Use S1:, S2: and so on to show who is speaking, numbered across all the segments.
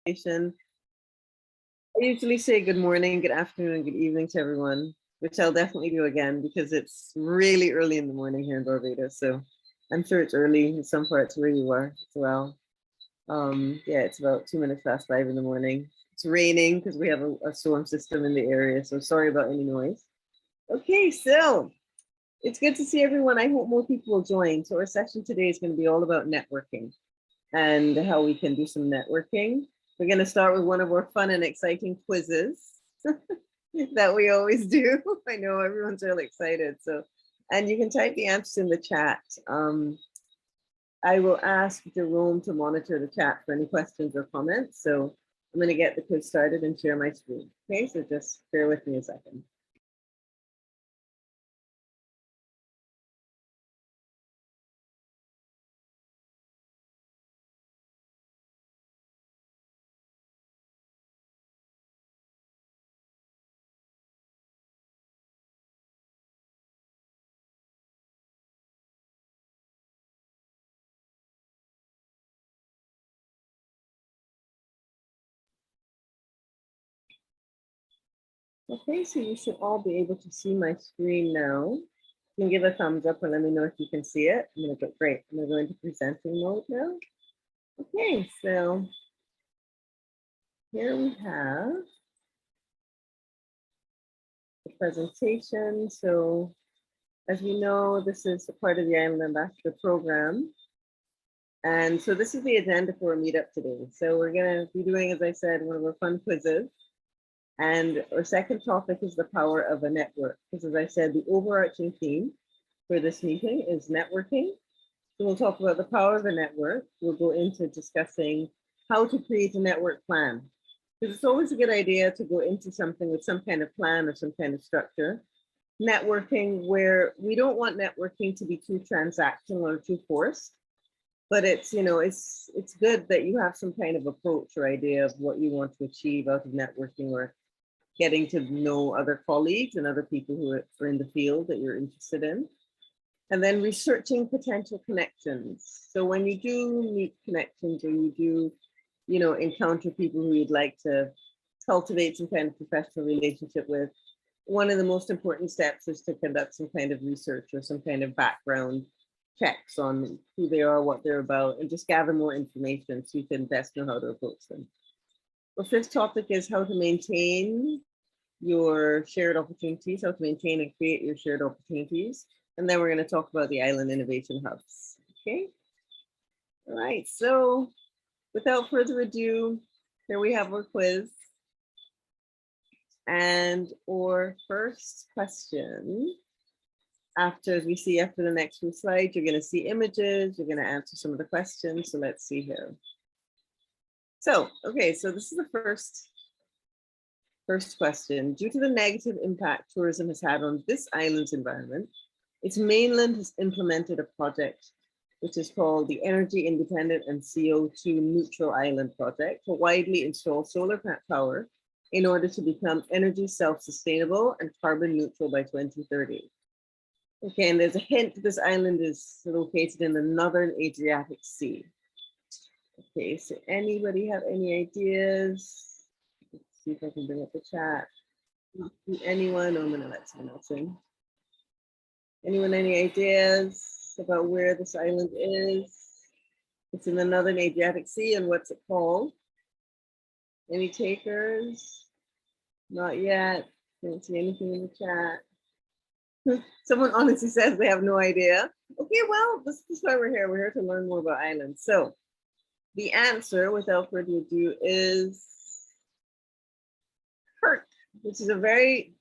S1: I usually say good morning, good afternoon, and good evening to everyone, which I'll definitely do again because it's really early in the morning here in Barbados. So I'm sure it's early in some parts where you are as well. Yeah, it's about 2 minutes past 5 in the morning. It's raining because we have a storm system in the area. So sorry about any noise. Okay, so it's good to see everyone. I hope more people will join. So our session today is going to be all about networking and how we can do some networking. We're going to start with one of our fun and exciting quizzes that we always do. I know everyone's really excited. So, and you can type the answers in the chat. I will ask Jerome to monitor the chat for any questions or comments. So I'm going to get the quiz started and share my screen. Okay, so just bear with me a second. Okay, so you should all be able to see my screen now. You can give a thumbs up and let me know if you can see it. I'm going to go, great. I'm going to go into presenting mode now. Okay, so here we have the presentation. So as we know, this is a part of the Island Ambassador Program. And so this is the agenda for a meetup today. So we're going to be doing, as I said, one of our fun quizzes. And our second topic is the power of a network. Because as I said, the overarching theme for this meeting is networking. So we'll talk about the power of a network. We'll go into discussing how to create a network plan. Because it's always a good idea to go into something with some kind of plan or some kind of structure. Networking where we don't want networking to be too transactional or too forced, but it's, you know, it's good that you have some kind of approach or idea of what you want to achieve out of networking or getting to know other colleagues and other people who are in the field that you're interested in. And then researching potential connections. So when you do meet connections or you do, you know, encounter people who you'd like to cultivate some kind of professional relationship with, one of the most important steps is to conduct some kind of research or some kind of background checks on who they are, what they're about, and just gather more information so you can best know how to approach them. The fifth topic is how to maintain your shared opportunities, how to maintain and create your shared opportunities. And then we're going to talk about the Island Innovation Hubs. Okay. All right. So without further ado, here we have our quiz. And our first question, after we see after the next few slides, you're going to see images, you're going to answer some of the questions. So let's see here. So, okay, so this is the first question. Due to the negative impact tourism has had on this island's environment, its mainland has implemented a project which is called the Energy Independent and CO2 Neutral Island Project to widely install solar power in order to become energy self-sustainable and carbon neutral by 2030. Okay, and there's a hint this island is located in the Northern Adriatic Sea. Okay, so anybody have any ideas? Let's see if I can bring up the chat. Anyone? I'm gonna let someone else in. Anyone any ideas about where this island is? It's in the Northern Adriatic Sea, and what's it called? Any takers? Not yet. Don't see anything in the chat. Someone honestly says they have no idea. Okay, well, this is why we're here. We're here to learn more about islands. So the answer, without further ado, is Kirk, which is a very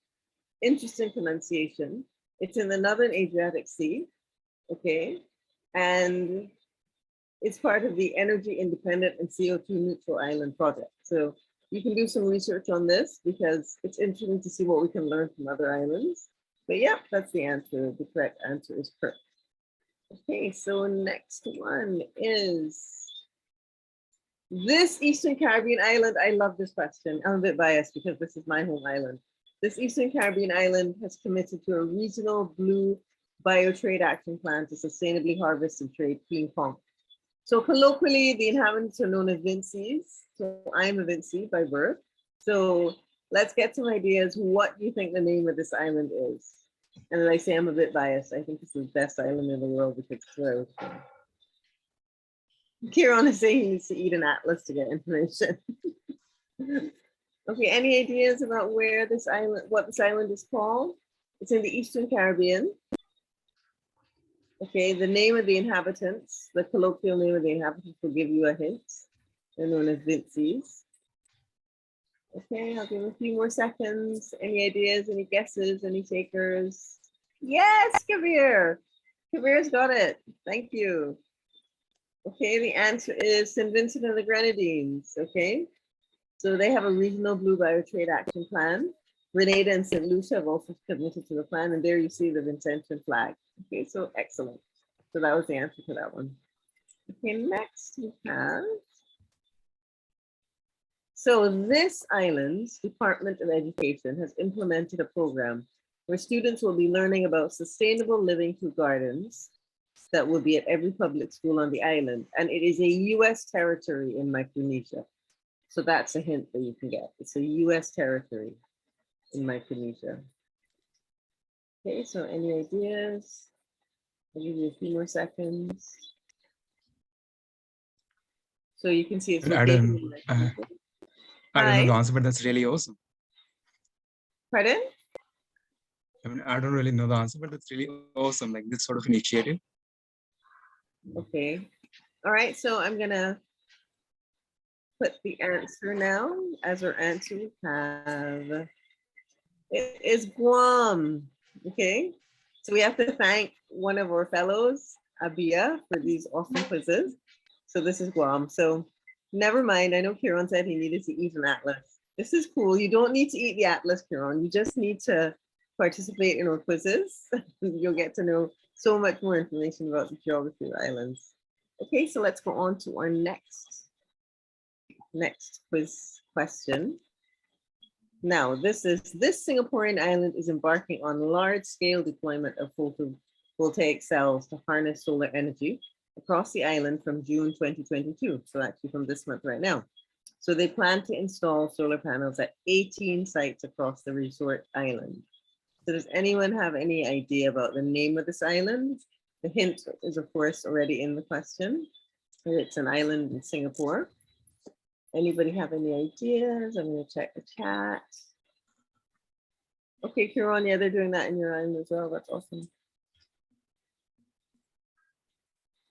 S1: interesting pronunciation. It's in the Northern Adriatic Sea, okay? And it's part of the Energy Independent and CO2 Neutral Island Project. So you can do some research on this because it's interesting to see what we can learn from other islands. But yeah, that's the answer. The correct answer is Kirk. Okay, so next one is this Eastern Caribbean island. I love this question. I'm a bit biased because this is my home island. This Eastern Caribbean island has committed to a regional blue biotrade action plan to sustainably harvest and trade clean conch. So colloquially, the inhabitants are known as Vincies. So I'm a Vincy by birth. So let's get some ideas. What do you think the name of this island is? And as I say, I'm a bit biased. I think this is the best island in the world because it's where I was born. Kieran is saying he needs to eat an atlas to get information. Okay, any ideas about where this island, what this island is called? It's in the Eastern Caribbean. Okay, the name of the inhabitants, the colloquial name of the inhabitants will give you a hint. They're known as Vincies. Okay, I'll give a few more seconds. Any ideas, any guesses, any takers? Yes, Kabir. Kabir's got it. Thank you. Okay, the answer is St. Vincent and the Grenadines. Okay, so they have a regional blue biotrade action plan. Grenada and St. Lucia have also committed to the plan, and there you see the Vincentian flag. Okay, so excellent. So that was the answer to that one. Okay, next we have. So this island's Department of Education has implemented a program where students will be learning about sustainable living through gardens that will be at every public school on the island. And it is a US territory in Micronesia. So that's a hint that you can get. It's a US territory in Micronesia. Okay, so any ideas? I'll give you a few more seconds. So you can see it's
S2: I
S1: located
S2: don't,
S1: in Micronesia.
S2: I don't know
S1: Hi.
S2: the answer, but that's really awesome.
S1: Pardon?
S2: I mean, I don't really know the answer, but that's really awesome. Like this sort of initiative.
S1: Okay. All right, so I'm gonna put the answer now. As our answer we have, it is Guam. Okay, so we have to thank one of our fellows, Abia, for these awesome quizzes. So this is Guam. So never mind. I know Kieran said he needed to eat an atlas. This is cool. You don't need to eat the atlas, Kieran. You just need to participate in our quizzes. You'll get to know so much more information about the geography of the islands. Okay, so let's go on to our next quiz question. Now, this Singaporean island is embarking on large-scale deployment of photovoltaic cells to harness solar energy across the island from June 2022. So actually from this month right now. So they plan to install solar panels at 18 sites across the resort island. So does anyone have any idea about the name of this island? The hint is of course already in the question. It's an island in Singapore. Anybody have any ideas? I'm going to check the chat. Okay, Kieran, yeah, they're doing that in your island as well. That's awesome.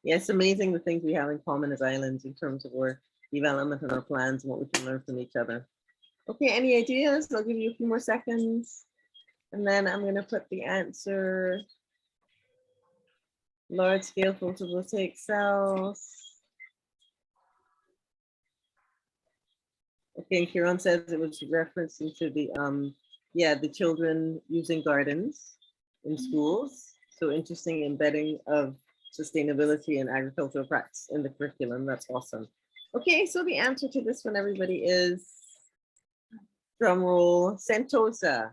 S1: Yeah, it's amazing the things we have in common as islands in terms of our development and our plans and what we can learn from each other. Okay, any ideas? I'll give you a few more seconds. And then I'm going to put the answer. Large scale photovoltaic cells. Okay, Kieran says it was referencing to the the children using gardens in schools. So interesting embedding of sustainability and agricultural practice in the curriculum. That's awesome. Okay, so the answer to this one, everybody, is drum roll, Sentosa.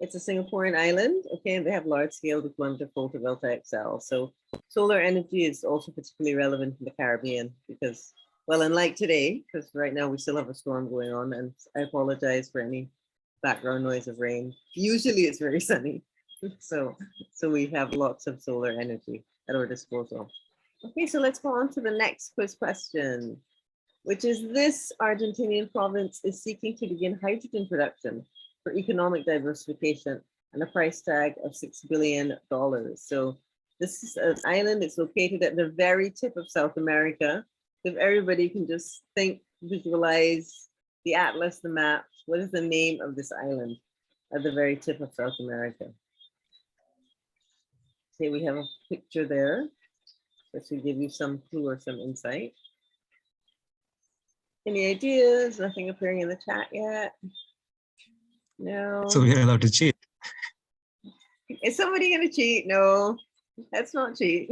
S1: It's a Singaporean island. Okay, and they have large scale deployment of photovoltaic cells. So solar energy is also particularly relevant in the Caribbean because, well, unlike today, because right now we still have a storm going on, and I apologize for any background noise of rain. Usually it's very sunny. So we have lots of solar energy at our disposal. Okay, so let's go on to the next quiz question, which is this Argentinian province is seeking to begin hydrogen production for economic diversification and a price tag of $6 billion. So this is an island. It's located at the very tip of South America. If everybody can just think, visualize the atlas, the map, what is the name of this island at the very tip of South America? Say we have a picture there. This will give you some clue or some insight. Any ideas? Nothing appearing in the chat yet? No.
S2: So we are allowed to cheat.
S1: Is somebody going to cheat? No, that's not cheat.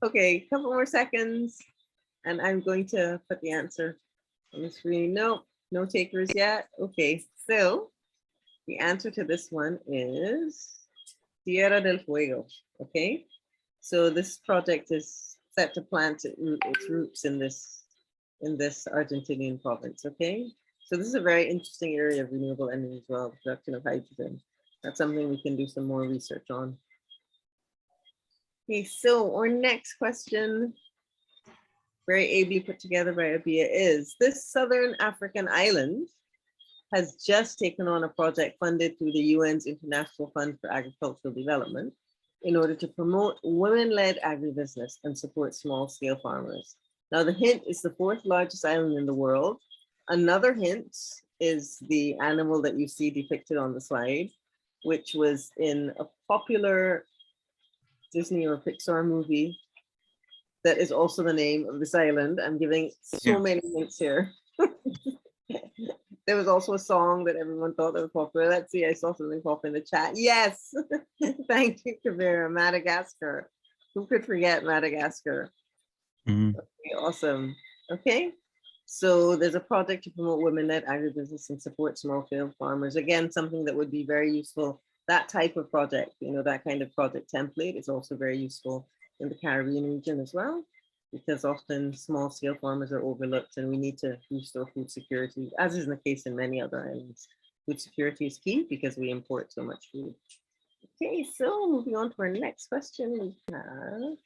S1: Okay, a couple more seconds, and I'm going to put the answer on the screen. No, no takers yet. Okay, so the answer to this one is Tierra del Fuego. Okay, so this project is set to plant its roots in this Argentinian province. Okay, so this is a very interesting area of renewable energy as well, production of hydrogen. That's something we can do some more research on. Okay, so our next question, very ably put together by Abia, is this Southern African island has just taken on a project funded through the UN's International Fund for Agricultural Development in order to promote women-led agribusiness and support small-scale farmers. Now, the hint is the fourth largest island in the world. Another hint is the animal that you see depicted on the slide, which was in a popular Disney or Pixar movie that is also the name of this island. I'm giving so many hints here. There was also a song that everyone thought that was popular. Let's see, I saw something pop in the chat. Yes, thank you, Kavira. Madagascar. Who could forget Madagascar?
S2: Mhm.
S1: Okay, awesome. Okay, so there's a project to promote women-led agribusiness and support small-scale farmers. Again, something that would be very useful. That type of project, that kind of project template is also very useful in the Caribbean region as well, because often small scale farmers are overlooked and we need to boost our food security, as is the case in many other islands. Food security is key because we import so much food. Okay, so moving on to our next question we have.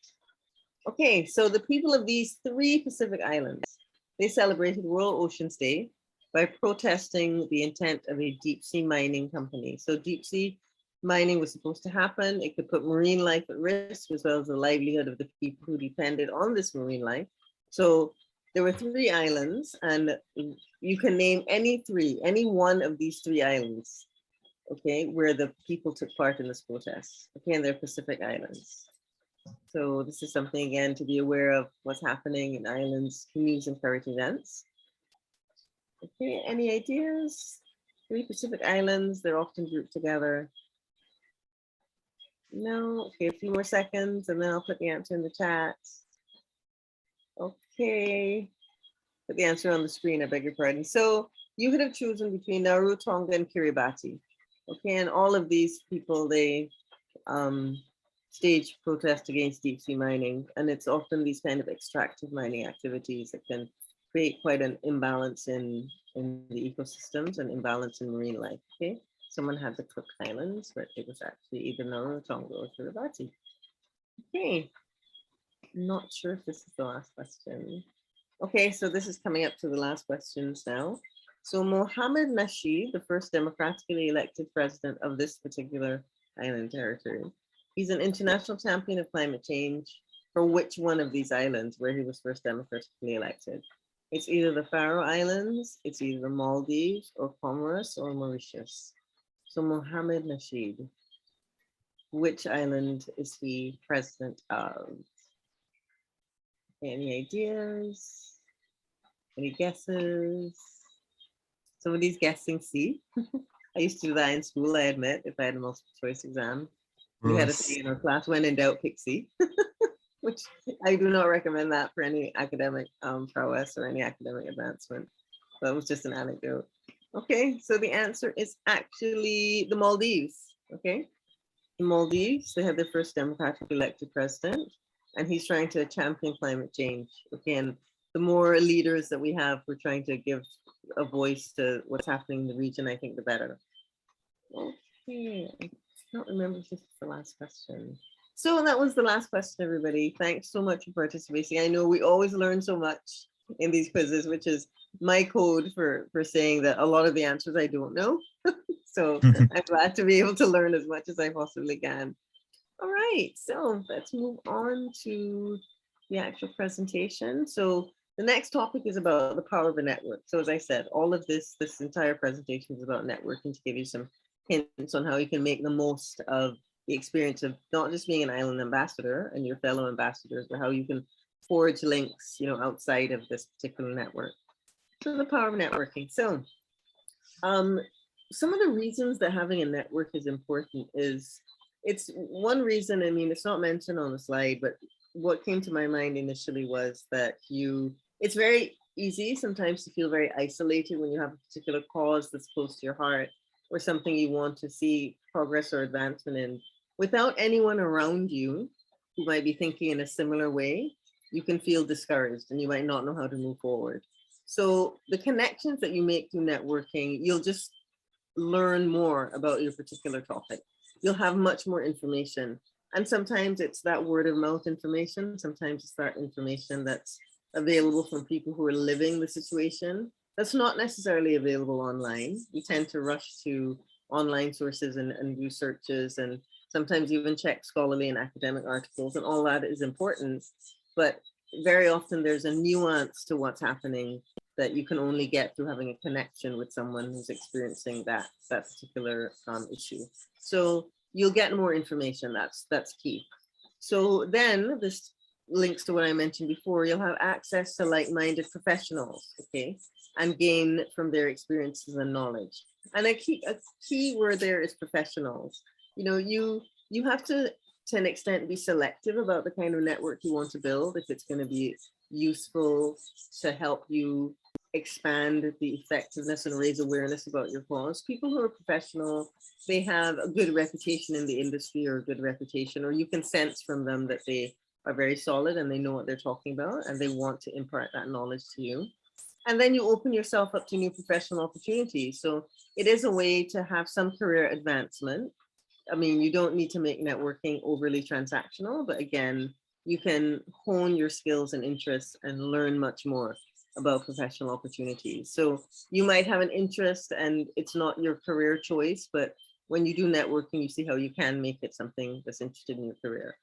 S1: Okay, so the people of these 3 Pacific islands, they celebrated World Oceans Day by protesting the intent of a deep sea mining company. So deep sea mining was supposed to happen. It could put marine life at risk as well as the livelihood of the people who depended on this marine life. So there were 3 islands and you can name any one of these 3 islands, okay, where the people took part in this protest, okay, and they're Pacific islands. So this is something, again, to be aware of what's happening in islands, communities, and current events. Okay, any ideas? 3 Pacific islands, they're often grouped together. No, okay, a few more seconds and then I'll put the answer in the chat. Okay, put the answer on the screen, I beg your pardon. So you could have chosen between Nauru, Tonga, and Kiribati. Okay, and all of these people, they stage protest against deep sea mining, and it's often these kind of extractive mining activities that can create quite an imbalance in the ecosystems and imbalance in marine life. Okay, someone had the Cook Islands, but it was actually either Nauru, Tonga, or Kiribati. Okay, not sure if this is the last question. Okay, so this is coming up to the last questions now. So Mohammed Nasheed, the first democratically elected president of this particular island territory, he's an international champion of climate change for which one of these islands where he was first democratically elected? It's either the Faroe Islands, it's either the Maldives or Comoros or Mauritius. So Mohammed Nasheed, which island is he president of? Any ideas? Any guesses? Somebody's guessing C. I used to do that in school, I admit, if I had a multiple choice exam. We had a thing in our class, when in doubt, pick C, which I do not recommend that for any academic prowess or any academic advancement. That was just an anecdote. Okay, so the answer is actually the Maldives. Okay, the Maldives, they had their first democratically elected president, and he's trying to champion climate change. Again, the more leaders that we have, we're trying to give a voice to what's happening in the region, I think the better. Okay, I don't remember if this is the last question. So that was the last question, everybody. Thanks so much for participating. I know we always learn so much in these quizzes, which is my code for saying that a lot of the answers I don't know. So I'm glad to be able to learn as much as I possibly can. All right, so let's move on to the actual presentation. So the next topic is about the power of a network. So as I said, all of this entire presentation is about networking, to give you some hints on how you can make the most of the experience of not just being an island ambassador and your fellow ambassadors, but how you can forge links, outside of this particular network. So the power of networking. So some of the reasons that having a network is important is, it's one reason, I mean, it's not mentioned on the slide, but what came to my mind initially was that it's very easy sometimes to feel very isolated when you have a particular cause that's close to your heart or something you want to see progress or advancement in, without anyone around you who might be thinking in a similar way. you can feel discouraged and you might not know how to move forward. So the connections that you make through networking, you'll just learn more about your particular topic. You'll have much more information. And sometimes it's that word of mouth information. Sometimes it's that information that's available from people who are living the situation. That's not necessarily available online. We tend to rush to online sources and do searches and sometimes even check scholarly and academic articles, and all that is important. But very often there's a nuance to what's happening that you can only get through having a connection with someone who's experiencing that particular issue. So you'll get more information. That's key. So then this links to what I mentioned before. You'll have access to like-minded professionals, okay, and gain from their experiences and knowledge. And a key word there is professionals. You know, you have to an extent be selective about the kind of network you want to build if it's going to be useful to help you expand the effectiveness and raise awareness about your cause. People who are professional, they have a good reputation in the industry or a good reputation, or you can sense from them that they are very solid and they know what they're talking about and they want to impart that knowledge to you. And then you open yourself up to new professional opportunities. So it is a way to have some career advancement. I mean, you don't need to make networking overly transactional, but again, you can hone your skills and interests and learn much more about professional opportunities. So you might have an interest and it's not your career choice, but when you do networking, you see how you can make it something that's interested in your career.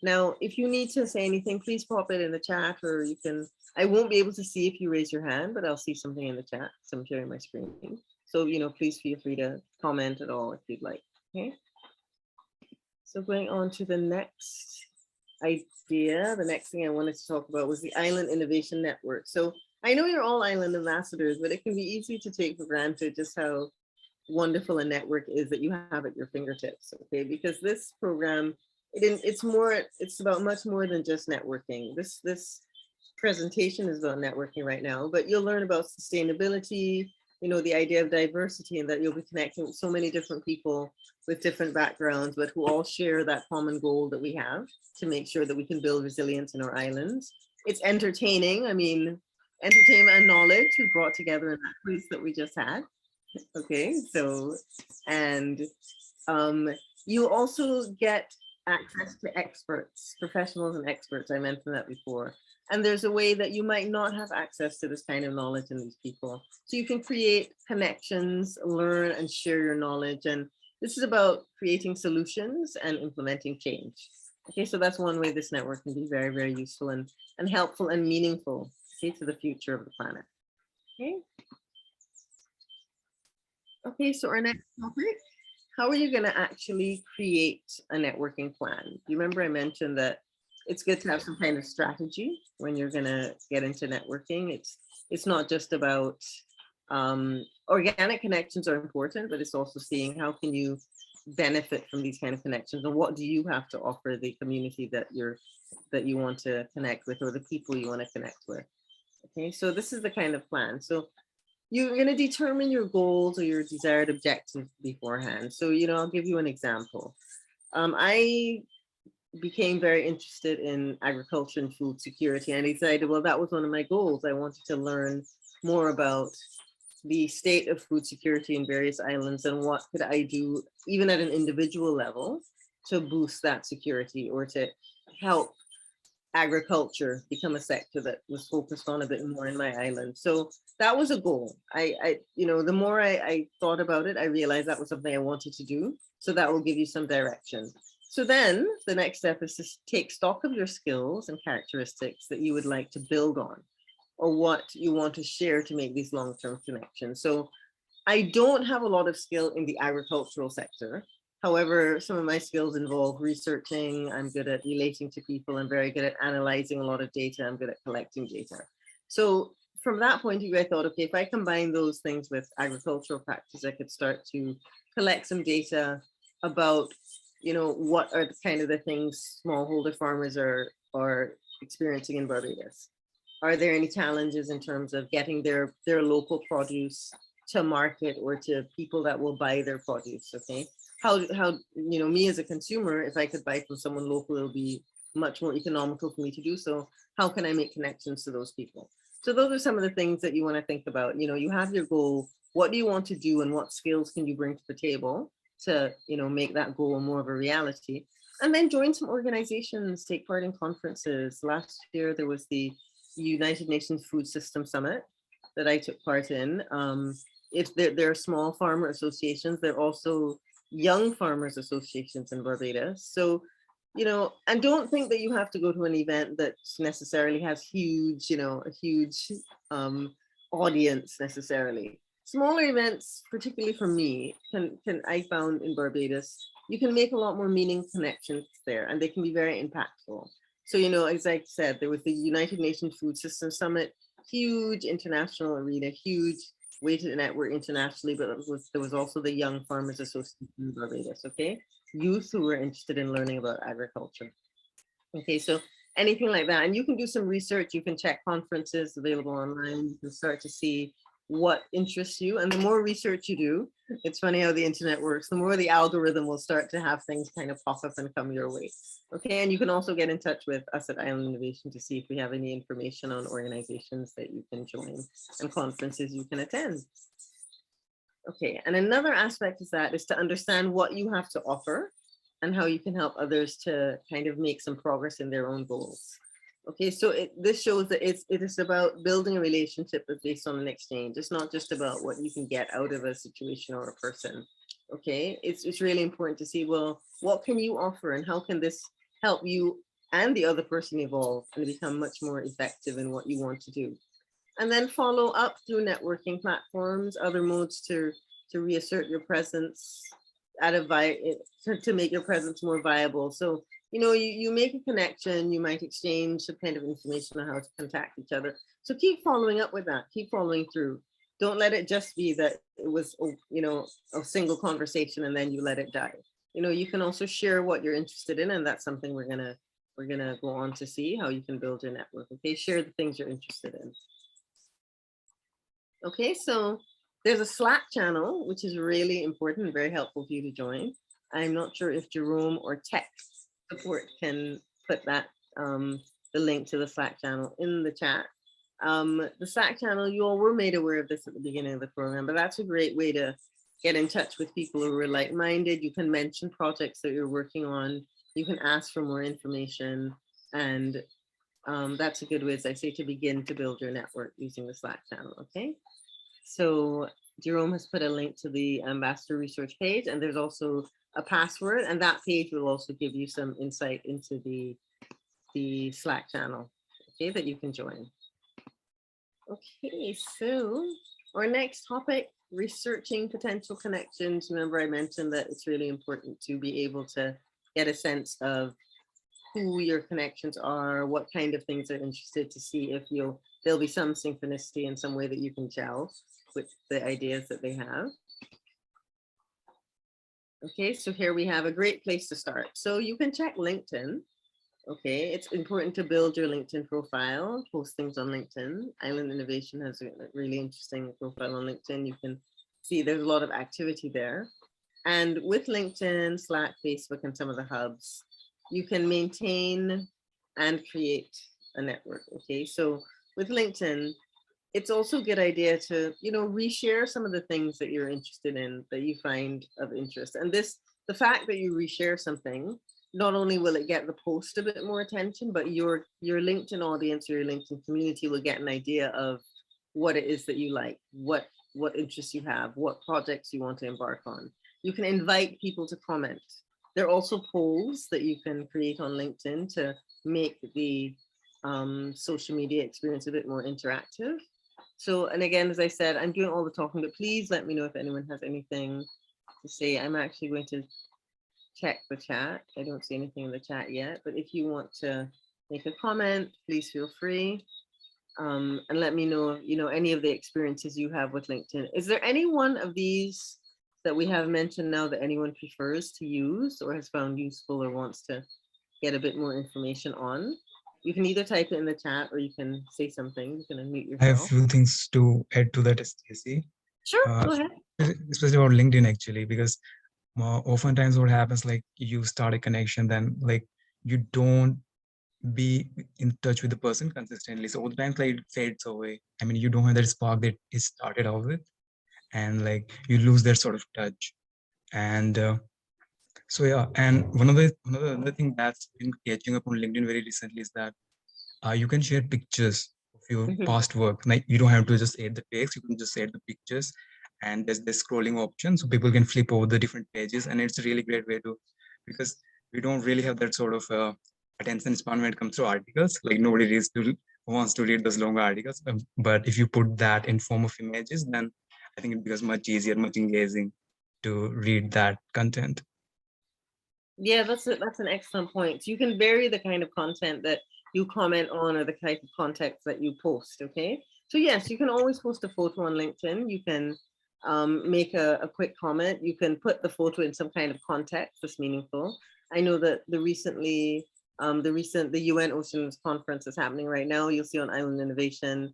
S1: Now, if you need to say anything, please pop it in the chat, or you can, I won't be able to see if you raise your hand, but I'll see something in the chat. So I'm sharing my screen. So, you know, please feel free to comment at all if you'd like, okay? So going on to the next idea, the next thing I wanted to talk about was the Island Innovation Network. So I know you're all island ambassadors, but it can be easy to take for granted just how wonderful a network is that you have at your fingertips, okay? Because this program, it's about much more than just networking. This presentation is about networking right now, but you'll learn about sustainability, you know, the idea of diversity, and that you'll be connecting with so many different people with different backgrounds, but who all share that common goal that we have to make sure that we can build resilience in our islands. It's entertaining. I mean, entertainment and knowledge is brought together in that quiz that we just had. Okay, so, and you also get access to experts, professionals and experts. I mentioned that before. And there's a way that you might not have access to this kind of knowledge in these people. So you can create connections, learn and share your knowledge. And this is about creating solutions and implementing change. Okay, so that's one way this network can be very, very useful and helpful and meaningful, okay, to the future of the planet. Okay. Okay, so our next topic, how are you going to actually create a networking plan? You remember I mentioned that it's good to have some kind of strategy when you're going to get into networking. It's not just about organic connections are important, but it's also seeing how can you benefit from these kind of connections and what do you have to offer the community that you want to connect with, or the people you want to connect with. Okay, so this is the kind of plan. So you're going to determine your goals or your desired objectives beforehand. So, you know, I'll give you an example. I became very interested in agriculture and food security, and I decided, well, that was one of my goals. I wanted to learn more about the state of food security in various islands and what could I do, even at an individual level, to boost that security or to help agriculture become a sector that was focused on a bit more in my island. So that was a goal. I you know, the more I thought about it, I realized that was something I wanted to do. So that will give you some direction. So then the next step is to take stock of your skills and characteristics that you would like to build on, or what you want to share to make these long-term connections. So I don't have a lot of skill in the agricultural sector. However, some of my skills involve researching. I'm good at relating to people. I'm very good at analyzing a lot of data. I'm good at collecting data. So from that point of view, I thought, okay, if I combine those things with agricultural practice, I could start to collect some data about, you know, what are the kind of the things smallholder farmers are experiencing in Barbados. Are there any challenges in terms of getting their local produce to market or to people that will buy their produce? Okay, how you know, me as a consumer, if I could buy from someone local, it'll be much more economical for me to do so. how can I make connections to those people? So those are some of the things that you want to think about. You have your goal. What do you want to do and what skills can you bring to the table to, make that goal more of a reality? And then join some organizations, take part in conferences. Last year, there was the United Nations Food System Summit that I took part in. If there are small farmer associations, there are also young farmers associations in Barbados. So, and don't think that you have to go to an event that necessarily has huge, a huge audience necessarily. Smaller events, particularly for me, can I found in Barbados, you can make a lot more meaningful connections there, and they can be very impactful. So, as I said, there was the United Nations Food System Summit, huge international arena, huge way to network internationally, but there was also the Young Farmers Association in Barbados, okay? Youth who were interested in learning about agriculture. Okay, so anything like that. And you can do some research, you can check conferences available online, you can start to see what interests you. And the more research you do, it's funny how the internet works, the more the algorithm will start to have things kind of pop up and come your way. Okay, and you can also get in touch with us at Island Innovation to see if we have any information on organizations that you can join and conferences you can attend. Okay, and another aspect is to understand what you have to offer and how you can help others to kind of make some progress in their own goals. Okay, so this shows that it is about building a relationship that's based on an exchange. It's not just about what you can get out of a situation or a person. Okay, it's really important to see, well, what can you offer and how can this help you and the other person evolve and become much more effective in what you want to do. And then follow up through networking platforms, other modes to reassert your presence to make your presence more viable. So, you make a connection, you might exchange some kind of information on how to contact each other. So keep following up with that, keep following through. Don't let it just be that it was, a single conversation and then you let it die. You can also share what you're interested in, and that's something we're gonna go on to see how you can build your network. Okay, share the things you're interested in. Okay, so there's a Slack channel, which is really important and very helpful for you to join. I'm not sure if Jerome or tech support can put that, the link to the Slack channel in the chat. The Slack channel, you all were made aware of this at the beginning of the program, but that's a great way to get in touch with people who are like-minded. You can mention projects that you're working on. You can ask for more information. And that's a good way, as I say, to begin to build your network using the Slack channel, okay? So Jerome has put a link to the Ambassador Research page, and there's also a password, and that page will also give you some insight into the Slack channel, okay, that you can join. Okay, so our next topic, researching potential connections. Remember, I mentioned that it's really important to be able to get a sense of who your connections are, what kind of things they're interested, to see if there'll be some synchronicity in some way that you can gel with the ideas that they have. Okay, so here we have a great place to start. So you can check LinkedIn. Okay, it's important to build your LinkedIn profile, post things on LinkedIn. Island Innovation has a really interesting profile on LinkedIn. You can see there's a lot of activity there. And with LinkedIn, Slack, Facebook, and some of the hubs, you can maintain and create a network. Okay, so with LinkedIn, it's also a good idea to, reshare some of the things that you're interested in, that you find of interest. And the fact that you reshare something, not only will it get the post a bit more attention, but your LinkedIn audience or your LinkedIn community will get an idea of what it is that you like, what interests you have, what projects you want to embark on. You can invite people to comment. There are also polls that you can create on LinkedIn to make the social media experience a bit more interactive. So, and again, as I said, I'm doing all the talking, but please let me know if anyone has anything to say. I'm actually going to check the chat. I don't see anything in the chat yet, but if you want to make a comment, please feel free. And let me know, any of the experiences you have with LinkedIn. Is there any one of these that we have mentioned now that anyone prefers to use or has found useful or wants to get a bit more information on? You can either type it in the chat or you can say something. You can unmute yourself.
S2: I have a few things to add to that, Stacey.
S1: Sure, go ahead.
S2: Especially about LinkedIn, actually, because oftentimes what happens, like you start a connection, then like you don't be in touch with the person consistently. So over the time, like it fades away. I mean, you don't have that spark that it started off with, and like you lose that sort of touch. And so yeah, and one of the other thing that's been catching up on LinkedIn very recently is that you can share pictures of your
S1: Mhm.
S2: past work. Like you don't have to just add the text, you can just add the pictures, and there's this scrolling option so people can flip over the different pages, and it's a really great way to, because we don't really have that sort of attention span when it comes to articles. Like nobody wants to read those longer articles. But if you put that in form of images, then I think it becomes much easier, much engaging to read that content.
S1: Yeah, that's an excellent point. You can vary the kind of content that you comment on or the type of context that you post. Okay, so yes, you can always post a photo on LinkedIn. You can make a quick comment. You can put the photo in some kind of context that's meaningful. I know that the UN Oceans Conference is happening right now. You'll see on Island Innovation,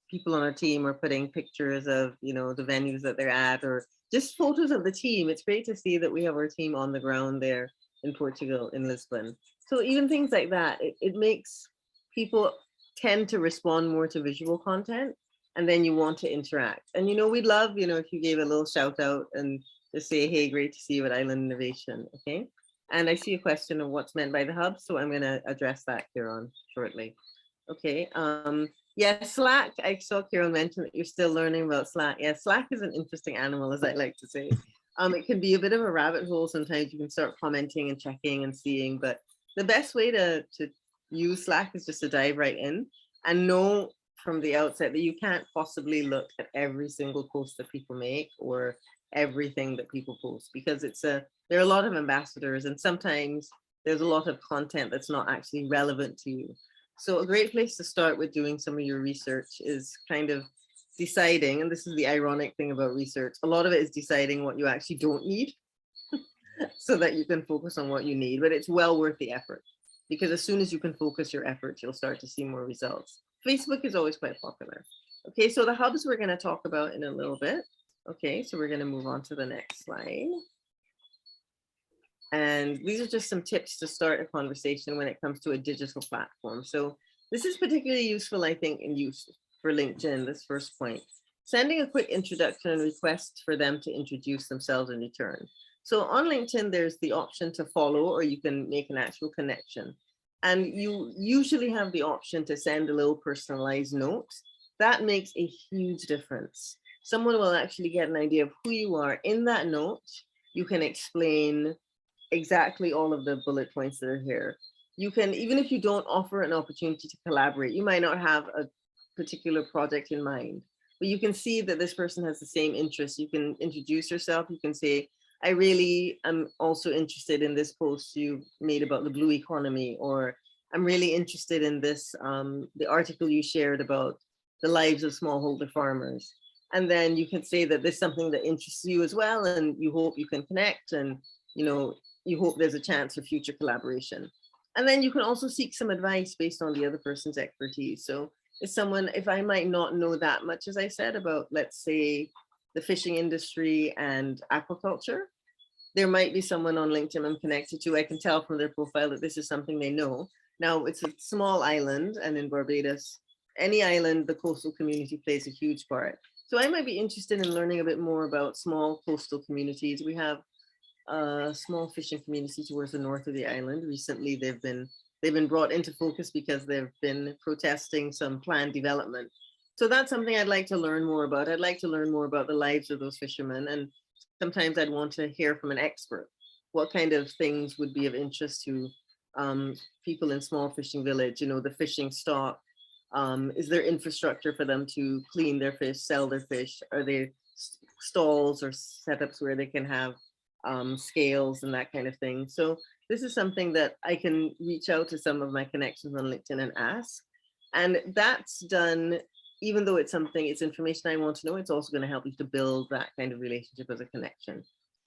S1: people on our team are putting pictures of the venues that they're at, or just photos of the team. It's great to see that we have our team on the ground there in Portugal, in Lisbon. So even things like that, it makes people tend to respond more to visual content, and then you want to interact. And we'd love, if you gave a little shout out and just say, hey, great to see you at Island Innovation. Okay. And I see a question of what's meant by the hub, so I'm going to address that, Kieran, shortly. Okay. Yeah, Slack. I saw Kieran mention that you're still learning about Slack. Yeah, Slack is an interesting animal, as I like to say. It can be a bit of a rabbit hole sometimes. You can start commenting and checking and seeing, but the best way to use Slack is just to dive right in and know from the outset that you can't possibly look at every single post that people make or everything that people post, because there are a lot of ambassadors, and sometimes there's a lot of content that's not actually relevant to you. So a great place to start with doing some of your research is kind of deciding, and this is the ironic thing about research, a lot of it is deciding what you actually don't need so that you can focus on what you need, but it's well worth the effort, because as soon as you can focus your efforts, you'll start to see more results. Facebook is always quite popular. Okay, so the hubs we're going to talk about in a little bit. Okay, so we're going to move on to the next slide. And these are just some tips to start a conversation when it comes to a digital platform. So this is particularly useful, I think, in use for LinkedIn, this first point. Sending a quick introduction and request for them to introduce themselves in return. So on LinkedIn, there's the option to follow, or you can make an actual connection. And you usually have the option to send a little personalized note. That makes a huge difference. Someone will actually get an idea of who you are. In that note, you can explain exactly all of the bullet points that are here. You can, even if you don't offer an opportunity to collaborate, you might not have a particular project in mind, but you can see that this person has the same interests. You can introduce yourself. You can say, I really am also interested in this post you made about the blue economy, or I'm really interested in this, the article you shared about the lives of smallholder farmers. And then you can say that this is something that interests you as well, and you hope you can connect, and you hope there's a chance for future collaboration. And then you can also seek some advice based on the other person's expertise. So if I might not know that much, as I said, about, let's say, the fishing industry and aquaculture, there might be someone on LinkedIn I'm connected to. I can tell from their profile that this is something they know. Now, it's a small island, and in Barbados, any island, the coastal community plays a huge part. So I might be interested in learning a bit more about small coastal communities. We have a small fishing community towards the north of the island. Recently, they've been brought into focus because they've been protesting some planned development. So that's something I'd like to learn more about. I'd like to learn more about the lives of those fishermen, and sometimes I'd want to hear from an expert. What kind of things would be of interest to people in small fishing village? The fishing stock. Is there infrastructure for them to clean their fish, sell their fish? Are there stalls or setups where they can have scales and that kind of thing? So this is something that I can reach out to some of my connections on LinkedIn and ask. And that's done, even though it's information I want to know, it's also going to help you to build that kind of relationship as a connection.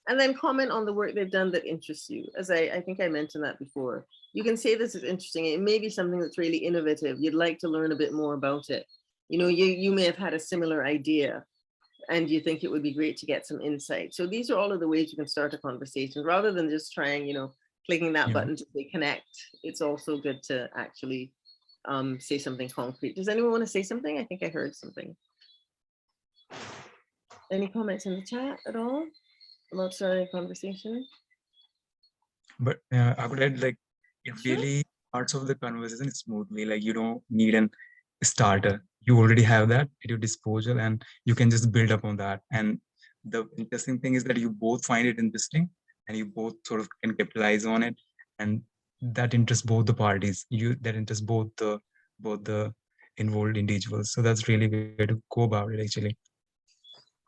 S1: And then comment on the work they've done that interests you. As I think I mentioned that before. You can say this is interesting. It may be something that's really innovative. You'd like to learn a bit more about it. You may have had a similar idea, and you think it would be great to get some insight. So these are all of the ways you can start a conversation, rather than just trying, clicking that
S2: Yeah.
S1: button to say connect, it's also good to actually say something concrete. Does anyone want to say something? I think I heard something. Any comments in the chat at all about starting a conversation?
S2: But I could add, like, it
S1: Sure.
S2: really starts off the conversation smoothly. Like, you don't need an starter. You already have that at your disposal, and you can just build up on that. And the interesting thing is that you both find it interesting, and you both sort of can capitalize on it, and that interests both the parties. That interests both the involved individuals. So that's really way to go about it, actually.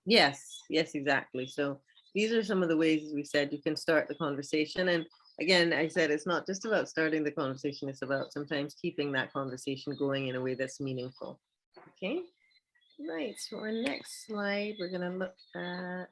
S1: Yes, yes, exactly. So these are some of the ways, as we said, you can start the conversation. And again, I said it's not just about starting the conversation, it's about sometimes keeping that conversation going in a way that's meaningful. Okay, right. So our next slide, we're going to look at.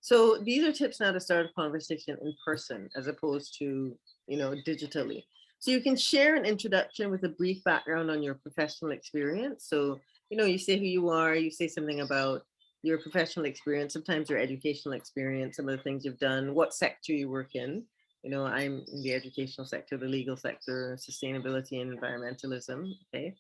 S1: So these are tips now to start a conversation in person as opposed to, digitally. So you can share an introduction with a brief background on your professional experience. So, you say who you are, you say something about your professional experience, sometimes your educational experience, some of the things you've done, what sector you work in. I'm in the educational sector, the legal sector, sustainability and environmentalism. Okay.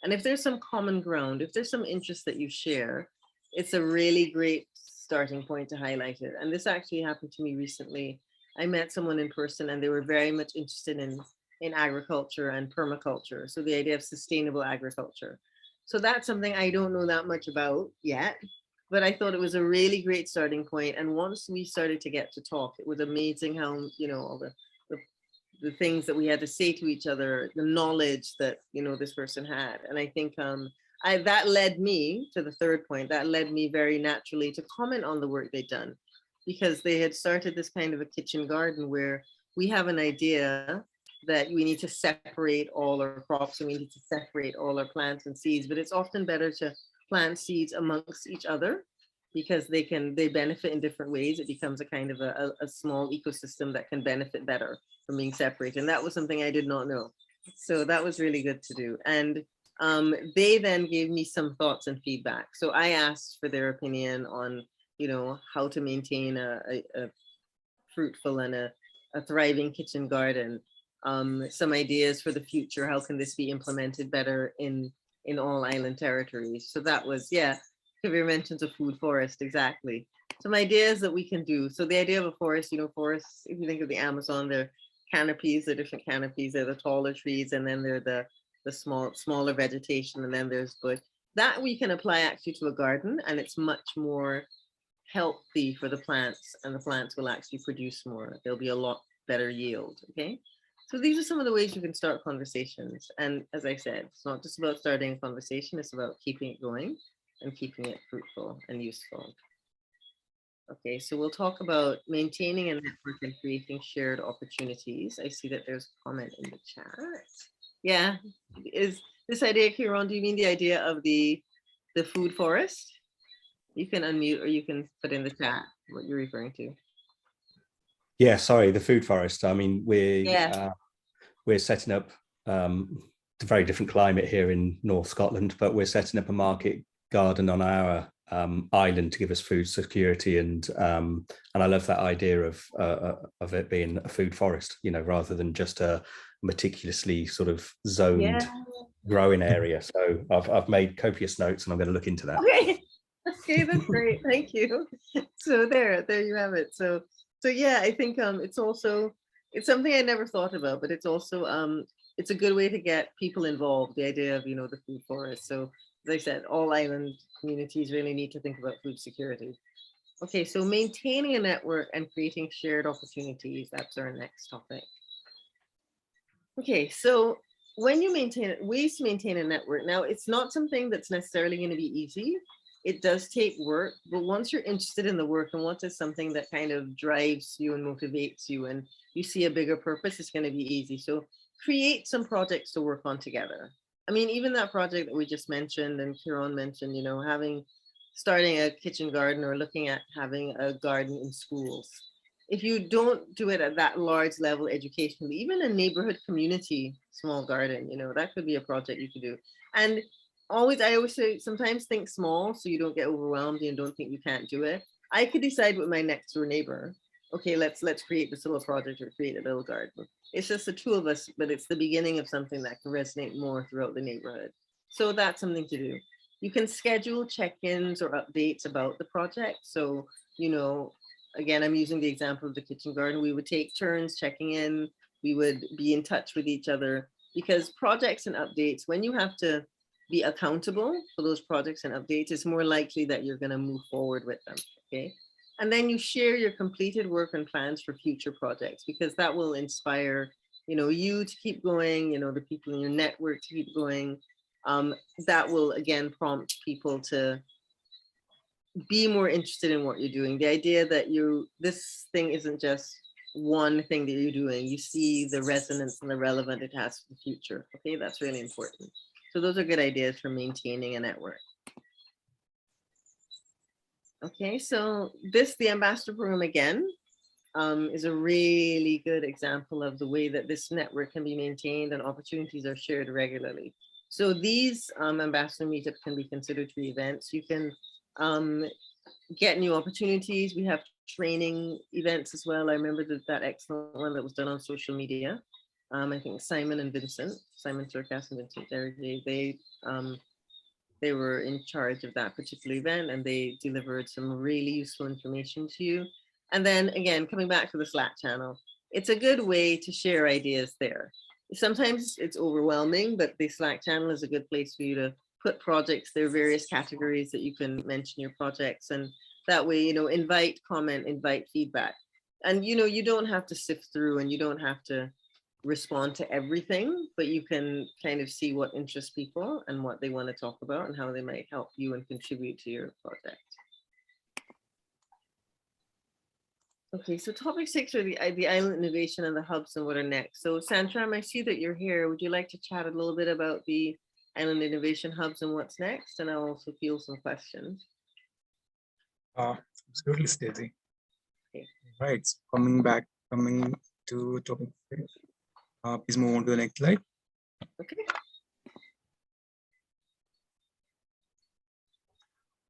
S1: And if there's some common ground, if there's some interest that you share, it's a really great starting point to highlight it. And this actually happened to me recently. I met someone in person and they were very much interested in agriculture and permaculture. So the idea of sustainable agriculture. So that's something I don't know that much about yet, but I thought it was a really great starting point. And once we started to get to talk, it was amazing how, all the things that we had to say to each other, the knowledge that, this person had. And I think that led me to the third point, that led me very naturally to comment on the work they'd done, because they had started this kind of a kitchen garden where we have an idea that we need to separate all our crops and we need to separate all our plants and seeds, but it's often better to plant seeds amongst each other because they benefit in different ways. It becomes a kind of a small ecosystem that can benefit better from being separated. And that was something I did not know. So that was really good to do. And they then gave me some thoughts and feedback. So I asked for their opinion on, how to maintain a fruitful and a thriving kitchen garden. Some ideas for the future. How can this be implemented better in all island territories? So that was, Kavir mentions a food forest, exactly. Some ideas that we can do. So the idea of a forest, forests, if you think of the Amazon, they're canopies, they're different canopies, they're the taller trees, and then they're the smaller vegetation, and then there's bush. That we can apply actually to a garden, and it's much more healthy for the plants, and the plants will actually produce more. There'll be a lot better yield, okay? So these are some of the ways you can start conversations. And as I said, it's not just about starting a conversation, it's about keeping it going and keeping it fruitful and useful. Okay, so we'll talk about maintaining a network and creating shared opportunities. I see that there's a comment in the chat. Yeah, is this idea, Kieran, do you mean the idea of the food forest? You can unmute or you can put in the chat what you're referring to.
S3: Yeah, sorry, the food forest. I mean, we're setting up a very different climate here in North Scotland, but we're setting up a market garden on our island to give us food security, and I love that idea of it being a food forest, rather than just a meticulously sort of zoned growing area. So I've made copious notes, and I'm going to look into that.
S1: Okay, that's great. Thank you. So there you have it. So yeah, I think it's something I never thought about, but it's also it's a good way to get people involved. The idea of the food forest. So as I said, all island communities really need to think about food security. Okay, so maintaining a network and creating shared opportunities. That's our next topic. Okay, so when you ways to maintain a network. Now, it's not something that's necessarily going to be easy. It does take work, but once you're interested in the work and once it's something that kind of drives you and motivates you and you see a bigger purpose, it's going to be easy. So create some projects to work on together. I mean, even that project that we just mentioned and Kieran mentioned, starting a kitchen garden or looking at having a garden in schools. If you don't do it at that large level educationally, even a neighborhood community small garden, that could be a project you could do. And I always say, sometimes think small so you don't get overwhelmed and don't think you can't do it. I could decide with my next door neighbor okay, let's create this little project or create a little garden. It's just the two of us, but it's the beginning of something that can resonate more throughout the neighborhood. So that's something to do. You can schedule check-ins or updates about the project. So, you know, again, I'm using the example of the kitchen garden. We would take turns checking in. We would be in touch with each other, because projects and updates, when you have to be accountable for those projects and updates, it's more likely that you're going to move forward with them. Okay. And then you share your completed work and plans for future projects, because that will inspire, you know, you to keep going, you know, the people in your network to keep going. That will again prompt people to be more interested in what you're doing. The idea that this thing isn't just one thing that you're doing, you see the resonance and the relevant it has for the future. Okay, that's really important. So those are good ideas for maintaining a network. Okay, so the Ambassador Program again is a really good example of the way that this network can be maintained and opportunities are shared regularly. So these Ambassador meetups can be considered free events. You can get new opportunities. We have training events as well. I remember that excellent one that was done on social media. I think Simon Surkas and Vincent Derriday, they were in charge of that particular event, and they delivered some really useful information to you. And then again, coming back to the Slack channel, it's a good way to share ideas there. Sometimes it's overwhelming, but the Slack channel is a good place for you to put projects. There are various categories that you can mention your projects, and that way, you know, invite comment, invite feedback. And, you know, you don't have to sift through and you don't have to respond to everything, but you can kind of see what interests people and what they want to talk about and how they might help you and contribute to your project. Okay, so topic 6 are the island innovation and the hubs and what are next. So Santram, I see that you're here. Would you like to chat a little bit about the island innovation hubs and what's next? And I'll also field some questions.
S2: Absolutely, Stacey.
S1: Okay.
S2: Right, so coming to topic 6. Please move on to the next slide.
S1: Okay.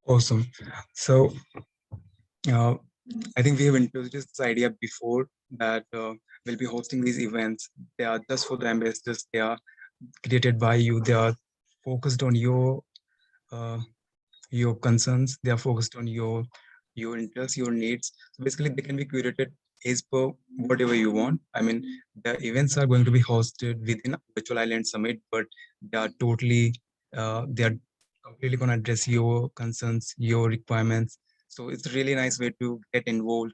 S2: Awesome. So I think we have introduced this idea before that we'll be hosting these events. They are just for the ambassadors. They are created by you. They are focused on your concerns. They are focused on your interests, your needs. So basically, they can be curated as per whatever you want. I mean, the events are going to be hosted within Virtual Island Summit, but they are totally they are completely going to address your concerns, your requirements. So it's a really nice way to get involved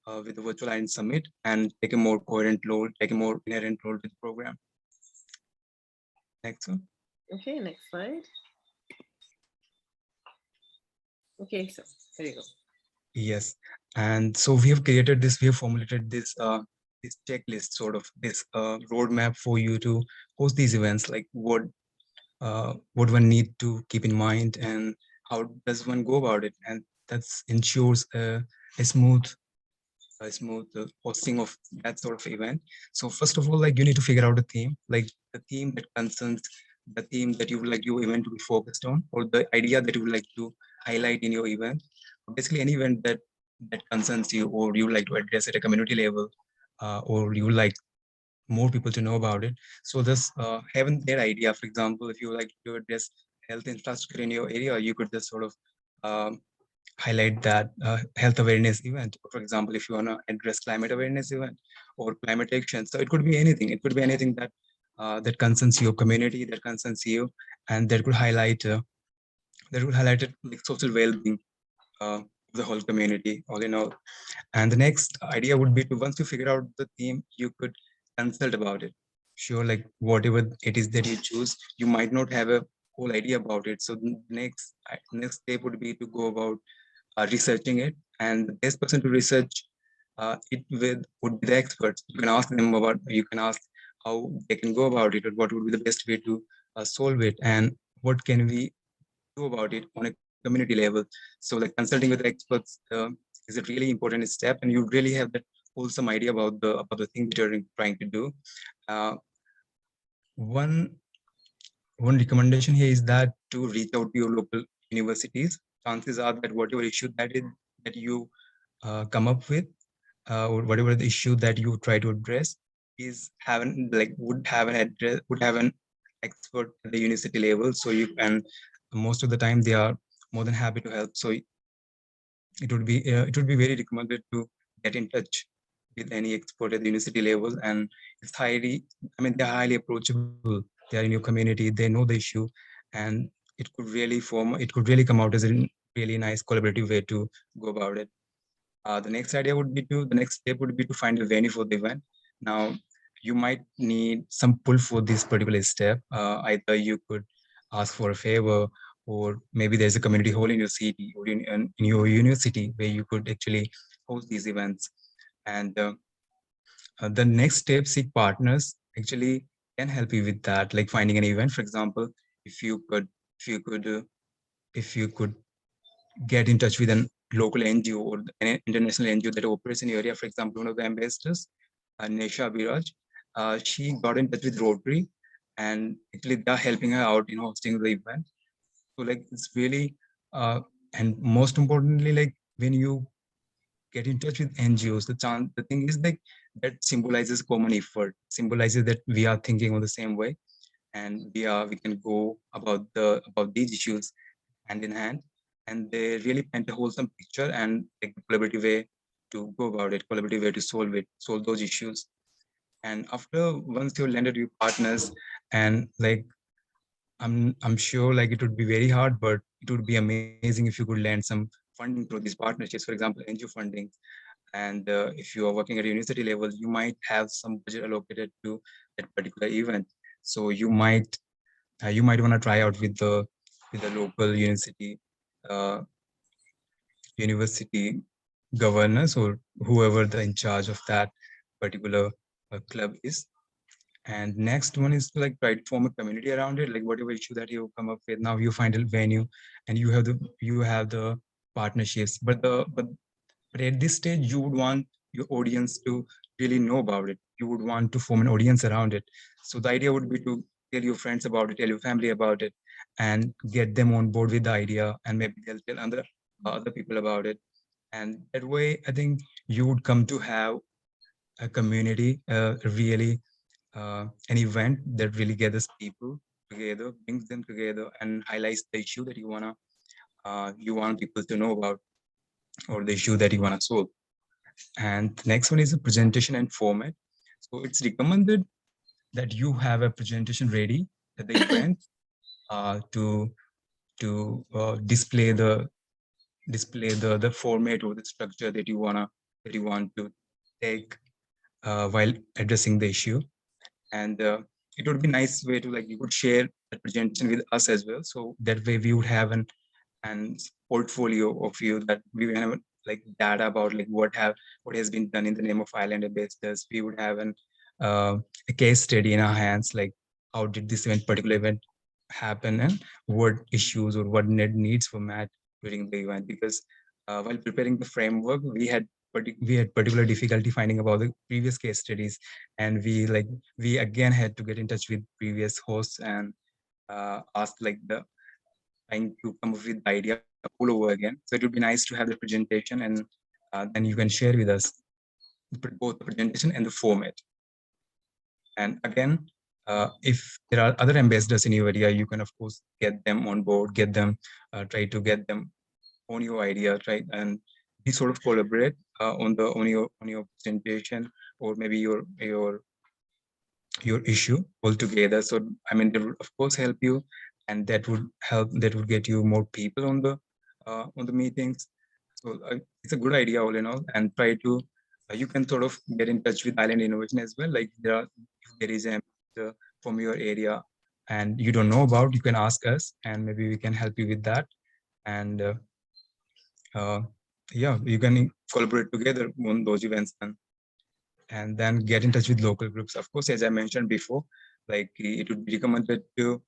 S2: with the Virtual Island Summit and take a more coherent role, take a more inherent role with the program. Next one.
S1: Okay, next slide. Okay, so there you go.
S2: Yes, and so we have created this, we have formulated this this checklist, sort of this roadmap for you to host these events, like what one need to keep in mind and how does one go about it, and that ensures a smooth hosting of that sort of event. So first of all, like, you need to figure out a theme, like the theme that concerns, the theme that you would like your event to be focused on, or the idea that you would like to highlight in your event. Basically any event that concerns you, or you would like to address at a community level, or you would like more people to know about it. So this having that idea, for example, if you like to address health infrastructure in your area, you could just sort of highlight that health awareness event. For example, if you want to address climate awareness event or climate action, so it could be anything. It could be anything that that concerns your community, that concerns you, and that could highlight it like social well-being of the whole community, all in all. And the next idea would be to, once you figure out the theme, you could consult about it. Sure, like whatever it is that you choose, you might not have a whole idea about it. So the next step would be to go about researching it, and the best person to research it with would be the experts. You can ask them about, you can ask how they can go about it, or what would be the best way to solve it, and what can we do about it on a community level. So like consulting with experts is a really important step, and you really have that wholesome idea about the thing that you're trying to do. One recommendation here is that to reach out to your local universities. Chances are that whatever issue that you come up with, or whatever the issue that you try to address is would have an expert at the university level. So you can, most of the time they are more than happy to help. So it would be very recommended to get in touch with any expert at the university level, and it's they're highly approachable. They are in your community, they know the issue, and it could really come out as a really nice collaborative way to go about it. The next step would be to find a venue for the event. Now, you might need some pull for this particular step. Either you could ask for a favor, or maybe there's a community hall in your city or in your university where you could actually host these events. And the next step, seek partners, actually can help you with that, like finding an event. For example, if you could, if you could get in touch with an local NGO or an international NGO that operates in the area. For example, one of the ambassadors, Nesha Biraj, she got in touch with Rotary, and actually they're helping her out in hosting the event. So like it's really, and most importantly, like when you get in touch with NGOs, the thing is like that symbolizes common effort, symbolizes that we are thinking on the same way, and we can go about these issues hand in hand, and they really paint a wholesome picture and like a collaborative way to go about it, collaborative way to solve those issues. And after once you landed your partners, and like I'm sure like it would be very hard, but it would be amazing if you could land some funding through these partnerships, for example, NGO funding. And if you are working at a university level, you might have some budget allocated to that particular event. So you might want to try out with the local uh, university governors or whoever the in charge of that particular club is. And next one is to like try to form a community around it, like whatever issue that you come up with. Now you find a venue, and you have the partnerships, but at this stage you would want your audience to really know about it. You would want to form an audience around it. So the idea would be to tell your friends about it, tell your family about it, and get them on board with the idea, and maybe they'll tell other people about it. And that way, I think you would come to have a community, really an event that really gathers people together, brings them together, and highlights the issue that you want people to know about, or the issue that you want to solve. And the next one is a presentation and format. So it's recommended that you have a presentation ready at the event to display the format or the structure that you want to take while addressing the issue. And it would be nice way to like you could share the presentation with us as well, so that way we would have an portfolio of you, that we have like data about like what has been done in the name of Island Ambassadors. We would have a case study in our hands, like how did this particular event happen, and what issues or what needs were met during the event. Because while preparing the framework, we had particular difficulty finding about the previous case studies, and we again had to get in touch with previous hosts and ask like trying to come up with the idea all over again. So it would be nice to have the presentation, and then you can share with us both the presentation and the format. And again, if there are other ambassadors in your area, you can of course get them on board, try to get them on your idea, right? And we sort of collaborate on your presentation, or maybe your issue altogether. So I mean, they will of course help you, and that would get you more people on the meetings. So it's a good idea all in all. And try to you can sort of get in touch with Island Innovation as well. Like if there is a from your area and you don't know about, you can ask us, and maybe we can help you with that. And yeah, you can collaborate together on those events and then get in touch with local groups. Of course, as I mentioned before, like it would be recommended to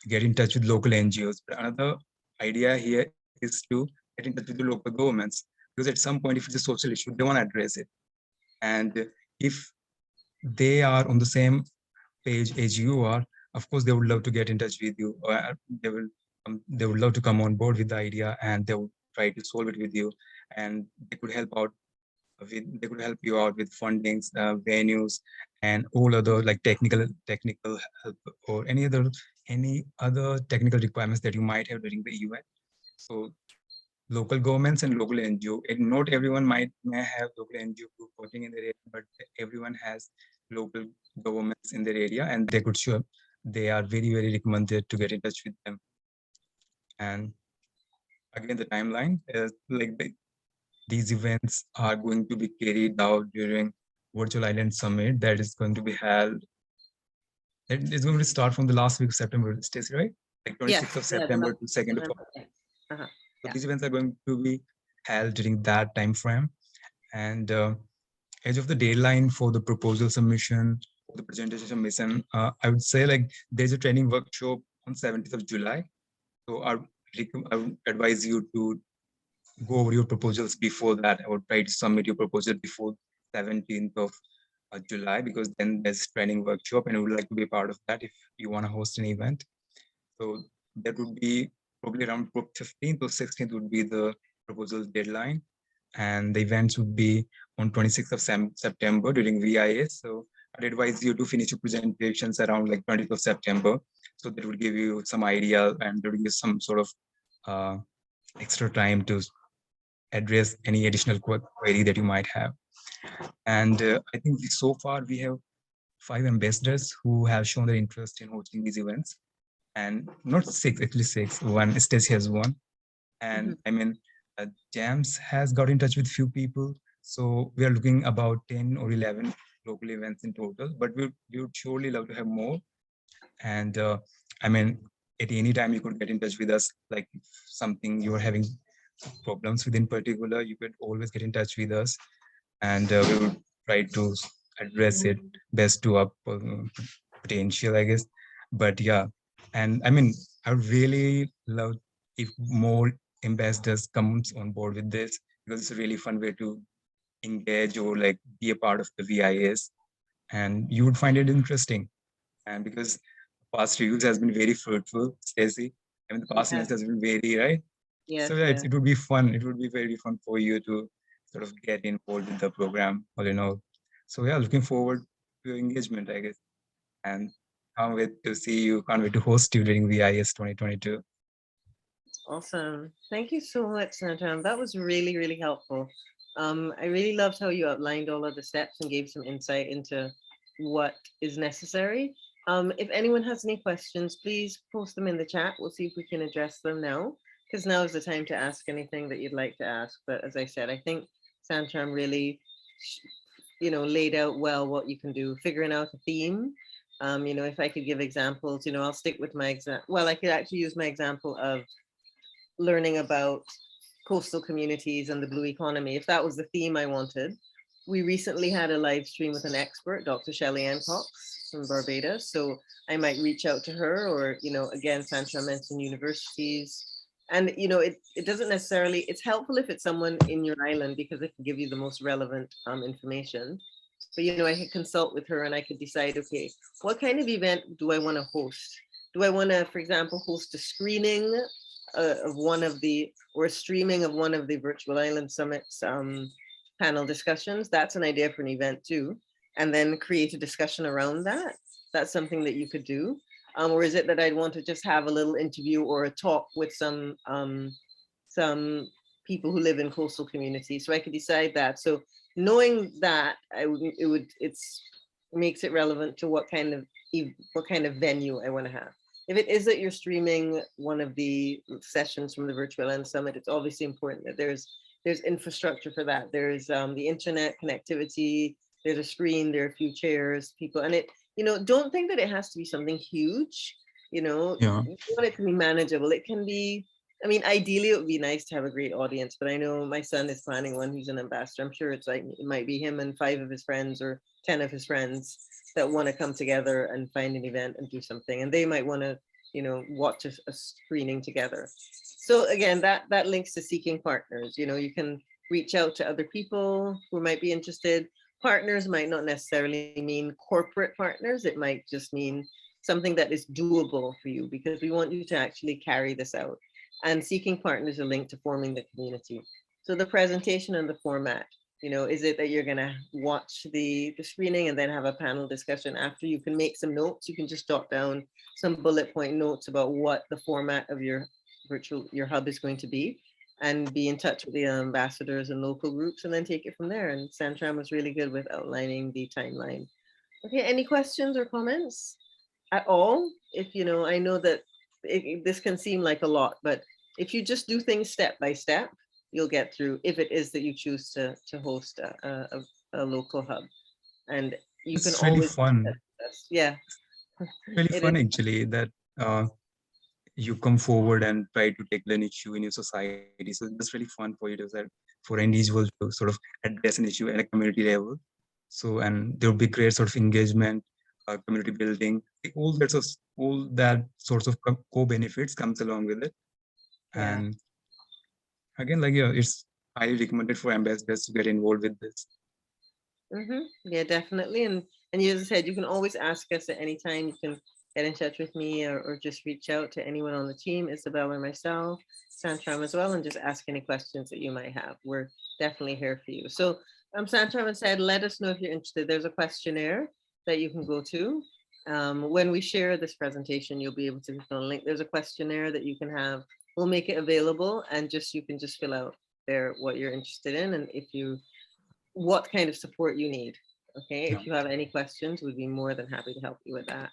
S2: get in touch with local NGOs. But another idea here is to get in touch with the local governments, because at some point, if it's a social issue, they want to address it. And if they are on the same page as you are, of course, they would love to get in touch with you. Or they would love to come on board with the idea, and they would try to solve it with you, and they could help out they could help you out with fundings, venues, and all other like technical help or any other technical requirements that you might have during the event. So local governments and local NGO, and not everyone may have local NGO group working in their area, but everyone has local governments in their area, and they could show they are very, very recommended to get in touch with them. And again, the timeline is like these events are going to be carried out during Virtual Island Summit that is going to be held. It's going to start from the last week of September, Stacey, right? Like 26th of September to 2nd of October. So these events are going to be held during that time frame. And edge of the deadline for the proposal submission, the presentation submission, I would say like there's a training workshop on 17th of July. So I would advise you to go over your proposals before that. I would try to submit your proposal before 17th of July, because then there's training workshop and I would like to be a part of that if you want to host an event. So that would be probably around 15th or 16th would be the proposal deadline. And the events would be on 26th of September during VIS. So I'd advise you to finish your presentations around like 20th of September. So that would give you some idea and there would be some sort of extra time to address any additional query that you might have. And I think so far we have 5 ambassadors who have shown their interest in hosting these events. And not 6, actually 6. One, Stacey has one. And I mean, Jams has got in touch with few people. So we are looking about 10 or 11 local events in total, but we would surely love to have more. And I mean, at any time you could get in touch with us, like if something you are having problems with in particular, you could always get in touch with us. And we would try to address it best to our potential, I guess. But yeah, and I mean, I would really love if more ambassadors comes on board with this, because it's a really fun way to engage or like be a part of the VIS, and you would find it interesting. And because past reviews has been very fruitful, Stacey. I mean, the past events has been very right.
S1: Yes,
S2: so yeah, it would be fun. It would be very fun for you to sort of get involved in the program, all in all. So yeah, looking forward to your engagement, I guess. And can't wait to see you, can't wait to host you during VIS 2022.
S1: Awesome. Thank you so much, Santram. That was really, really helpful. I really loved how you outlined all of the steps and gave some insight into what is necessary. If anyone has any questions, please post them in the chat. We'll see if we can address them now, because now is the time to ask anything that you'd like to ask. But as I said, I think Santram really, laid out well what you can do, figuring out a theme. If I could give examples, I'll stick with my example. Well, I could actually use my example of learning about coastal communities and the blue economy, if that was the theme I wanted. We recently had a live stream with an expert, Dr. Shelley Ann Cox from Barbados. So I might reach out to her, or, again, Santram mentioned universities. And, it doesn't necessarily, it's helpful if it's someone in your island, because it can give you the most relevant information. But, I could consult with her and I could decide, okay, what kind of event do I want to host? Do I want to, for example, host a screening of one of the, or a streaming of one of the Virtual Island Summits panel discussions? That's an idea for an event too. And then create a discussion around that. That's something that you could do. Or is it that I'd want to just have a little interview or a talk with some people who live in coastal communities? So I could decide that. So knowing that, it makes it relevant to what kind of venue I want to have. If it is that you're streaming one of the sessions from the Virtual Island Summit, it's obviously important that there's infrastructure for that. There's the internet connectivity, there's a screen, there are a few chairs, people, and it, don't think that it has to be something huge,
S2: Yeah.
S1: You want it to be manageable. It can be, ideally it would be nice to have a great audience, but I know my son is planning one. He's an ambassador. I'm sure it might be him and 5 of his friends or 10 of his friends that want to come together and find an event and do something, and they might want to watch a screening together. So again, that links to seeking partners. You can reach out to other people who might be interested. Partners might not necessarily mean corporate partners. It might just mean something that is doable for you, because we want you to actually carry this out. And seeking partners are linked to forming the community. So the presentation and the format. You know, is it that you're gonna watch the screening and then have a panel discussion after? You can make some notes. You can just jot down some bullet point notes about what the format of your hub is going to be, and be in touch with the ambassadors and local groups, and then take it from there. And Santram was really good with outlining the timeline. Okay, any questions or comments at all? If you know, I know that this can seem like a lot, but if you just do things step by step, you'll get through, if it is that you choose to host a local hub. And you can
S2: It's really
S1: always
S2: fun.
S1: yeah,
S2: Really
S1: it
S2: fun
S1: is.
S2: actually that you come forward and try to tackle an issue in your society. So it's really fun for you to for individuals to sort of address an issue at a community level. So, and there will be great sort of engagement, community building, all that sorts of co-benefits comes along with it.
S1: Yeah.
S2: And again, like, yeah, it's highly recommended for ambassadors to get involved with this.
S1: Yeah, definitely. And as I said, you can always ask us at any time. You can get in touch with me, or just reach out to anyone on the team, Isabel or myself, Santram as well, and just ask any questions that you might have. We're definitely here for you. So Santram said, let us know if you're interested. There's a questionnaire that you can go to. When we share this presentation, you'll be able to click on a link. There's a questionnaire that you can have. We'll make it available, and you can just fill out there what you're interested in, and what kind of support you need. Okay,
S2: Yeah.
S1: if you have any questions, we'd be more than happy to help you with that.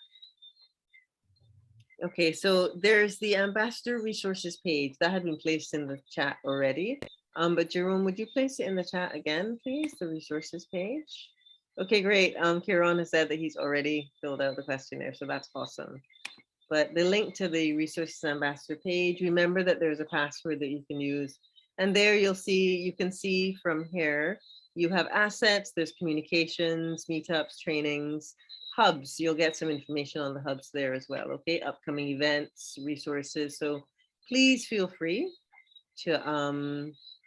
S1: Okay, so there's the Ambassador Resources page that had been placed in the chat already. But Jerome, would you place it in the chat again, please? The resources page. Okay, great. Kieran has said that he's already filled out the questionnaire, so that's awesome. But the link to the Resources Ambassador page, remember that there's a password that you can use. And there you can see from here, you have assets, there's communications, meetups, trainings, hubs. You'll get some information on the hubs there as well. Okay, upcoming events, resources. So please feel free to,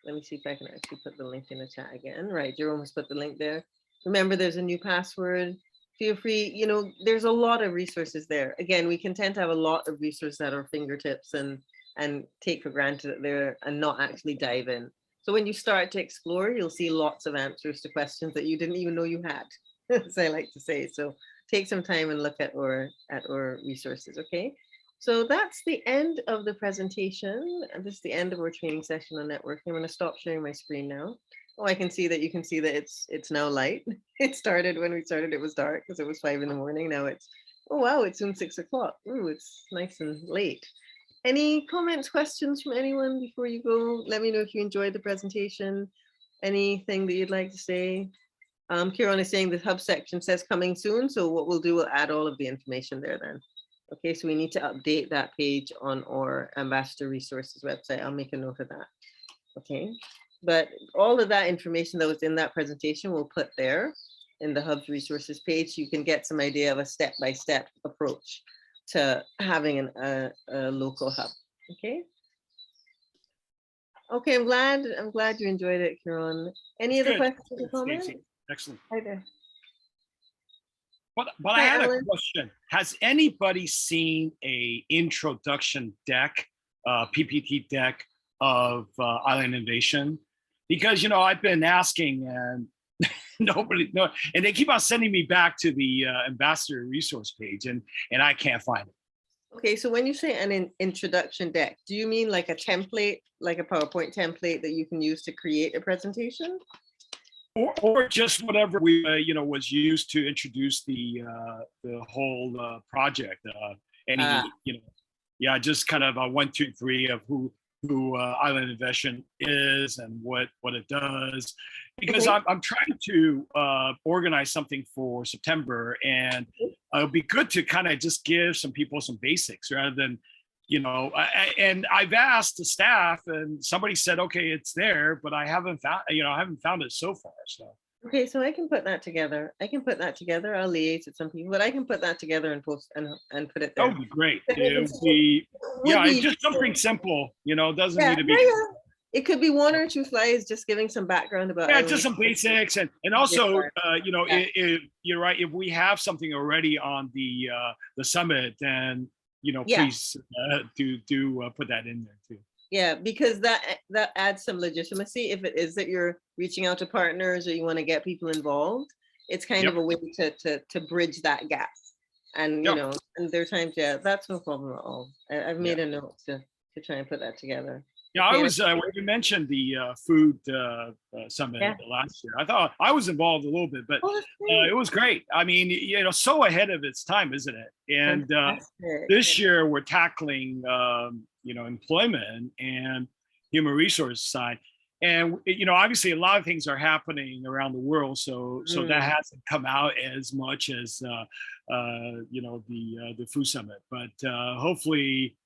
S1: let me see if I can actually put the link in the chat again. Right, Jerome has put the link there. Remember, there's a new password. Feel free, you know, there's a lot of resources there. Again, we can tend to have a lot of resources at our fingertips and take for granted that they're, and not actually dive in. So when you start to explore, you'll see lots of answers to questions that you didn't even know you had, as I like to say. So take some time and look at our resources, okay? So that's the end of the presentation. And this is the end of our training session on networking. I'm gonna stop sharing my screen now. Oh, I can see that you can see that it's now light. It started when we started, it was dark because it was 5 in the morning. Now it's, oh wow, it's soon 6 o'clock. Ooh, it's nice and late. Any comments, questions from anyone before you go? Let me know if you enjoyed the presentation. Anything that you'd like to say? Kieran is saying the hub section says coming soon. So what we'll do, we'll add all of the information there then. Okay, so we need to update that page on our Ambassador Resources website. I'll make a note of that. Okay, but all of that information that was in that presentation, we'll put there in the Hub's Resources page. So you can get some idea of a step-by-step approach to having a local hub. Okay. Okay, I'm glad you enjoyed it, Kieran. Any other questions or comments?
S4: Excellent.
S1: Hi there.
S4: But I had a question. Has anybody seen a introduction deck, PPT deck of Island Innovation? Because, you know, I've been asking and nobody, no, and they keep on sending me back to the Ambassador Resource page, and I can't find it.
S1: Okay, so when you say an introduction deck, do you mean like a template, like a PowerPoint template that you can use to create a presentation?
S4: Or just whatever we, you know, was used to introduce the whole project. You know, yeah, just kind of a 1, 2, 3 of who Island Innovation is and what it does. Because
S1: Okay.
S4: I'm trying to organize something for September, and it'll be good to kind of just give some people some basics rather than, you know, and I've asked the staff and somebody said, okay, it's there, but I haven't found it so far. So.
S1: Okay, so I can put that together. I'll liaise with some people, but I can put that together and post and put it there.
S4: That would be great. It would be, it's just something simple, you know, it doesn't need to be.
S1: Yeah. It could be 1 or 2 slides, just giving some background about.
S4: Yeah, just some basics, and also, you know, if you're right, if we have something already on the summit, then, you know, please do put that in there too.
S1: Yeah, because that adds some legitimacy. If it is that you're reaching out to partners or you want to get people involved, it's kind
S4: Yep.
S1: of a way to bridge that gap. And you
S4: Yep.
S1: know, and there are times, yeah, that's no problem at all. I've made a note to try and put that together.
S4: Yeah, I
S1: Okay,
S4: was when you mentioned the food summit
S1: Yeah.
S4: last year. I thought I was involved a little bit, but
S1: Oh, that's great.
S4: it was great. I mean, you know, so ahead of its time, isn't it? And
S1: Fantastic.
S4: this year we're tackling you know, employment and human resource side, and you know, obviously a lot of things are happening around the world, so that hasn't come out as much as you know, the food summit, but hopefully,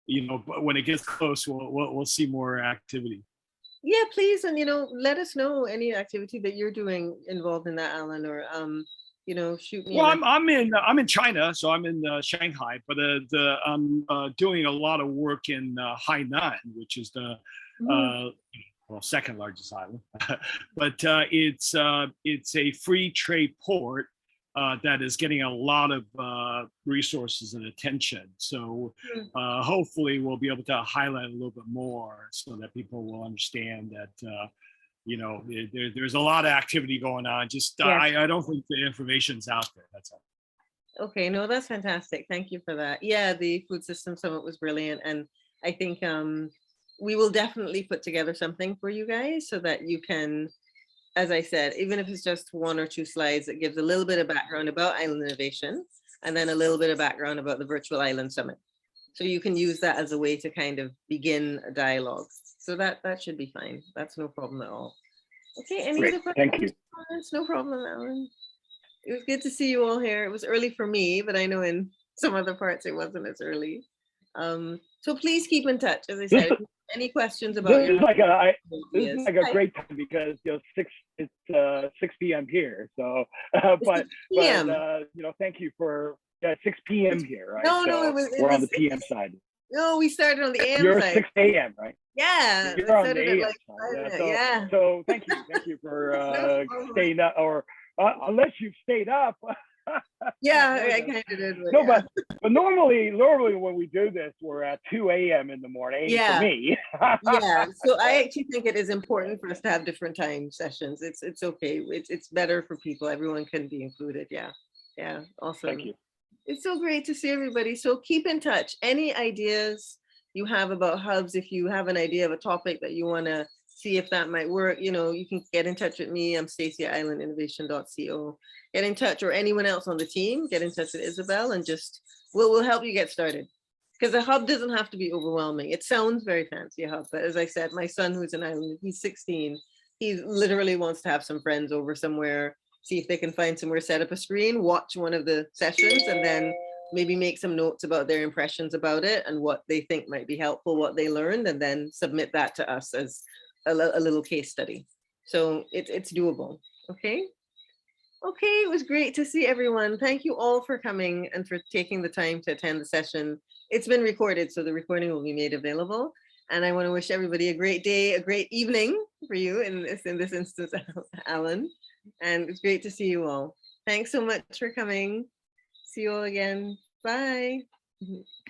S4: you know, when it gets close, we'll see more activity.
S1: Yeah, please, and you know, let us know any activity that you're doing involved in that, Alan, or you know, shoot me.
S4: Well, I'm in China, so I'm in Shanghai, but I'm doing a lot of work in Hainan, which is the well, second largest island, but it's a free trade port that is getting a lot of resources and attention. So hopefully we'll be able to highlight a little bit more so that people will understand that you know, there's a lot of activity going on. Just I don't think the information's out there. That's all.
S1: Okay, no, that's fantastic. Thank you for that. Yeah, the Food System Summit was brilliant, and I think we will definitely put together something for you guys so that you can, as I said, even if it's just 1 or 2 slides that gives a little bit of background about Island Innovation and then a little bit of background about the Virtual Island Summit. So you can use that as a way to kind of begin a dialogue. So that should be fine. That's no problem at all. Okay, any other questions?
S4: Thank you.
S1: No problem, Alan. It was good to see you all here. It was early for me, but I know in some other parts it wasn't as early. So please keep in touch. As I said, any questions about
S5: this is like a great time because you know it's 6 p.m. here. So but you know, thank you for 6 p.m. here, right?
S1: No,
S5: so we're on the PM side.
S1: No, we started on the AM
S5: You're
S1: side.
S5: 6 a.m., right?
S1: Yeah.
S5: You're on the AM side. So thank you for staying up, or unless you've stayed up.
S1: Yeah, I kind of did.
S5: No, but normally when we do this, we're at 2 a.m. in the morning for me.
S1: Yeah, so I actually think it is important for us to have different time sessions. It's okay. It's better for people. Everyone can be included. Yeah, awesome.
S5: Thank you.
S1: It's so great to see everybody. So keep in touch. Any ideas you have about hubs, if you have an idea of a topic that you want to see if that might work, you know, you can get in touch with me. I'm Stacey at islandinnovation.co. Get in touch, or anyone else on the team, get in touch with Isabel, and just we'll help you get started. Because a hub doesn't have to be overwhelming. It sounds very fancy, a hub, but as I said, my son, who's an island, he's 16. He literally wants to have some friends over somewhere, see if they can find somewhere, set up a screen, watch one of the sessions, and then maybe make some notes about their impressions about it and what they think might be helpful, what they learned, and then submit that to us as a little case study. So it's doable. Okay, it was great to see everyone. Thank you all for coming and for taking the time to attend the session. It's been recorded, so the recording will be made available. And I want to wish everybody a great day, a great evening for you in this instance, Alan. And it's great to see you all. Thanks so much for coming. See you all again. Bye.